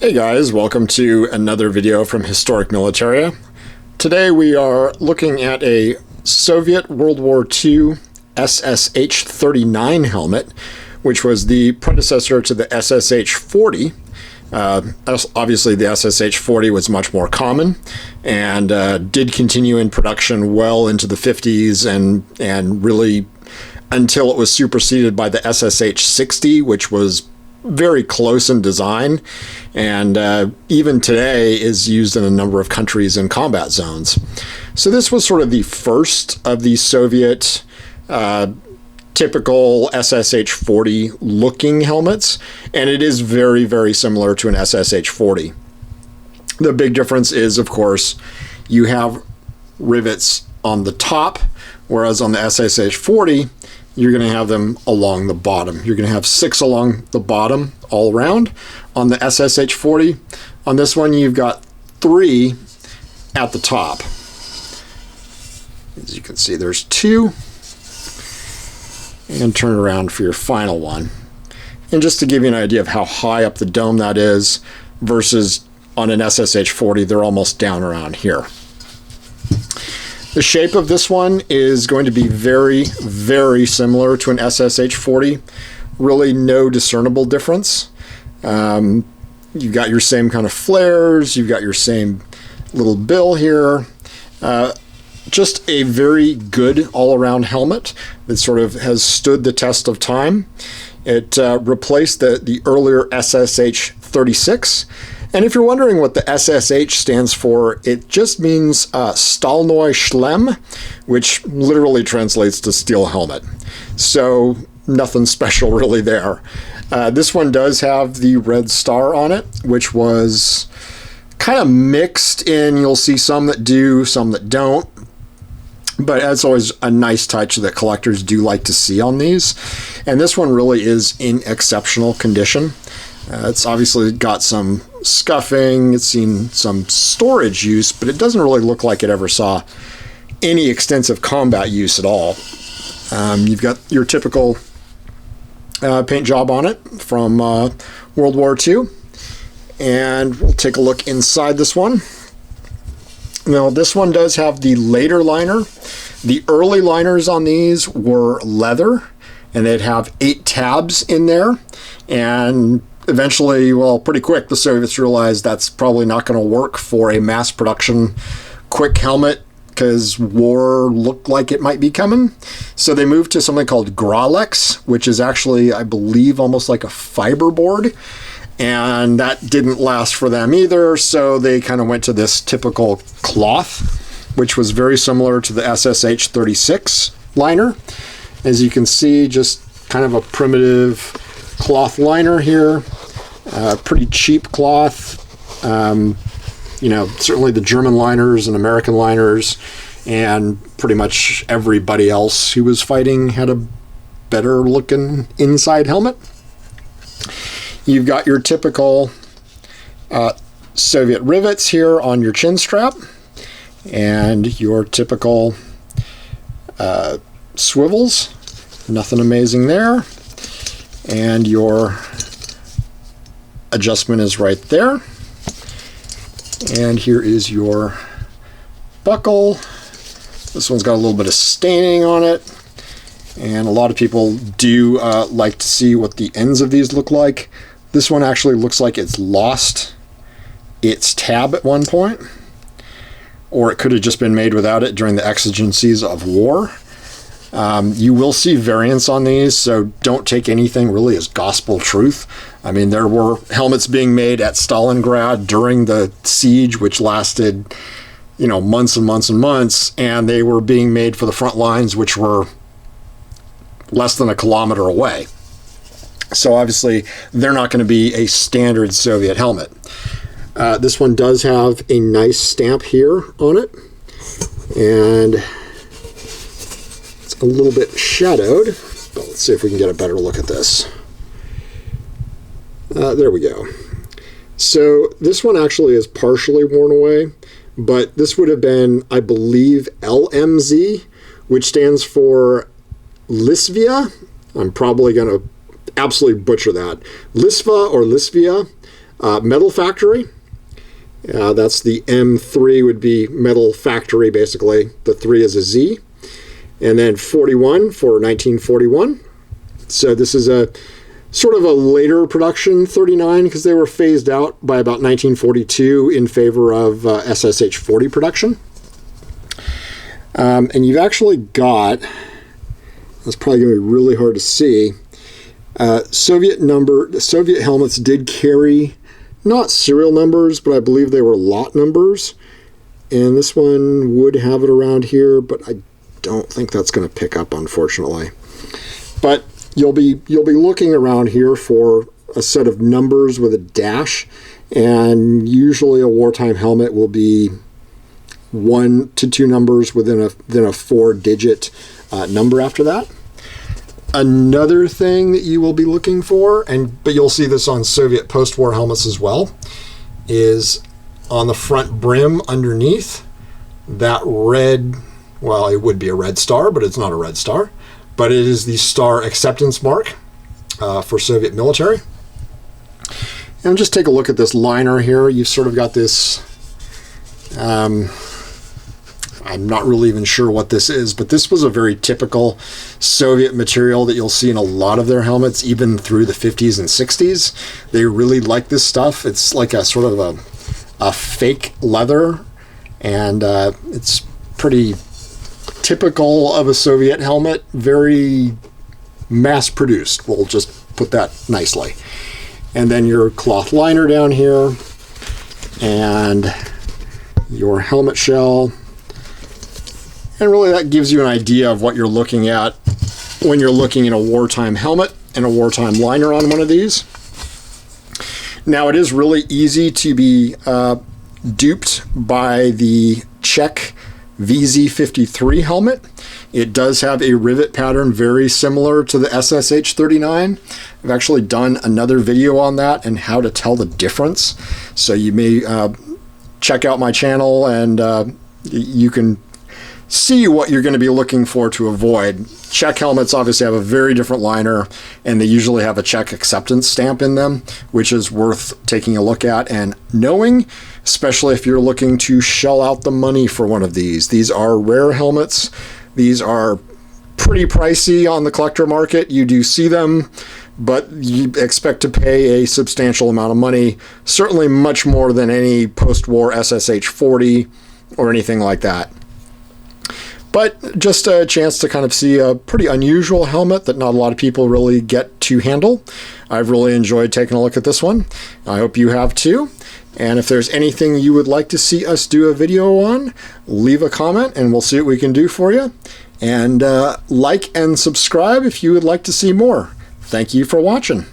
Hey guys, welcome to another video from Historic Militaria. Today we are looking at a Soviet World War II Ssh-39 helmet, which was the predecessor to the Ssh-40. Obviously the Ssh-40 was much more common and did continue in production well into the 50s and really until it was superseded by the Ssh-60, which was very close in design, and even today is used in a number of countries and combat zones. So this was sort of the first of the Soviet typical Ssh-40 looking helmets, and it is very, very similar to an Ssh-40. The big difference is, of course, you have rivets on the top, whereas on the Ssh-40, you're going to have them along the bottom. You're going to have 6 along the bottom all around. On the Ssh-40, on this one, you've got 3 at the top. As you can see, there's 2. And turn around for your final one. And just to give you an idea of how high up the dome that is versus on an Ssh-40, they're almost down around here. The shape of this one is going to be very, very similar to an Ssh-40. Really no discernible difference. You've got your same kind of flares. You've got your same little bill here. Just a very good all-around helmet that sort of has stood the test of time. It replaced the earlier Ssh-36. And if you're wondering what the SSH stands for, it just means Stálnoi Schlem, which literally translates to steel helmet. So nothing special really there. This one does have the red star on it, which was kind of mixed in. You'll see some that do, some that don't. But that's always a nice touch that collectors do like to see on these. And this one really is in exceptional condition. It's obviously got some scuffing, it's seen some storage use, but it doesn't really look like it ever saw any extensive combat use at all. You've got your typical paint job on it from World War II. And we'll take a look inside this one. Now, this one does have the later liner. The early liners on these were leather, and they'd have 8 tabs in there. And eventually, well, pretty quick, the Soviets realized that's probably not going to work for a mass production quick helmet because war looked like it might be coming. So they moved to something called Gralex, which is actually, I believe, almost like a fiberboard. And that didn't last for them either, so they kind of went to this typical cloth, which was very similar to the Ssh-36 liner. As you can see, just kind of a primitive cloth liner here, pretty cheap cloth. You know, certainly the German liners and American liners and pretty much everybody else who was fighting had a better looking inside helmet. You've got your typical Soviet rivets here on your chin strap and your typical swivels. Nothing amazing there. And your adjustment is right there. And here is your buckle. This one's got a little bit of staining on it. And a lot of people do like to see what the ends of these look like. This one actually looks like it's lost its tab at one point. Or it could have just been made without it during the exigencies of war. You will see variants on these, so don't take anything really as gospel truth. I mean, there were helmets being made at Stalingrad during the siege, which lasted, you know, months and months and months, and they were being made for the front lines, which were less than a kilometer away. So obviously, they're not going to be a standard Soviet helmet. This one does have a nice stamp here on it, and a little bit shadowed, but let's see if we can get a better look at this. There we go. So this one actually is partially worn away, but this would have been, I believe, LMZ, which stands for Lisvia. I'm probably going to absolutely butcher that. Lisva or Lisvia. Metal Factory. That's the M3 would be Metal Factory, basically. The 3 is a Z. And then 41 for 1941. So this is a sort of a later production 39 because they were phased out by about 1942 in favor of SSH-40 production. And you've actually got, that's probably going to be really hard to see, Soviet helmets did carry not serial numbers, but I believe they were lot numbers. And this one would have it around here, but I don't think that's going to pick up, unfortunately. But you'll be looking around here for a set of numbers with a dash, and usually a wartime helmet will be 1 to 2 numbers within a 4-digit number after that. Another thing that you will be looking for, but you'll see this on Soviet post-war helmets as well, is on the front brim underneath that red. Well, it would be a red star, but it's not a red star. But it is the star acceptance mark for Soviet military. And just take a look at this liner here. You've sort of got this, I'm not really even sure what this is, but this was a very typical Soviet material that you'll see in a lot of their helmets, even through the 50s and 60s. They really like this stuff. It's like a sort of a fake leather, and it's pretty typical of a Soviet helmet, very mass-produced. We'll just put that nicely. And then your cloth liner down here, and your helmet shell. And really that gives you an idea of what you're looking at when you're looking at a wartime helmet and a wartime liner on one of these. Now, it is really easy to be duped by the Czech VZ-53 helmet. It does have a rivet pattern very similar to the SSH-39. I've actually done another video on that and how to tell the difference. So you may check out my channel, and you can see what you're going to be looking for to avoid. Czech helmets obviously have a very different liner, and they usually have a Czech acceptance stamp in them, which is worth taking a look at and knowing, especially if you're looking to shell out the money for one of these. These are rare helmets. These are pretty pricey on the collector market. You do see them, but you expect to pay a substantial amount of money, certainly much more than any post-war SSH-40 or anything like that. But just a chance to kind of see a pretty unusual helmet that not a lot of people really get to handle. I've really enjoyed taking a look at this one. I hope you have too. And if there's anything you would like to see us do a video on, leave a comment and we'll see what we can do for you. And like and subscribe if you would like to see more. Thank you for watching.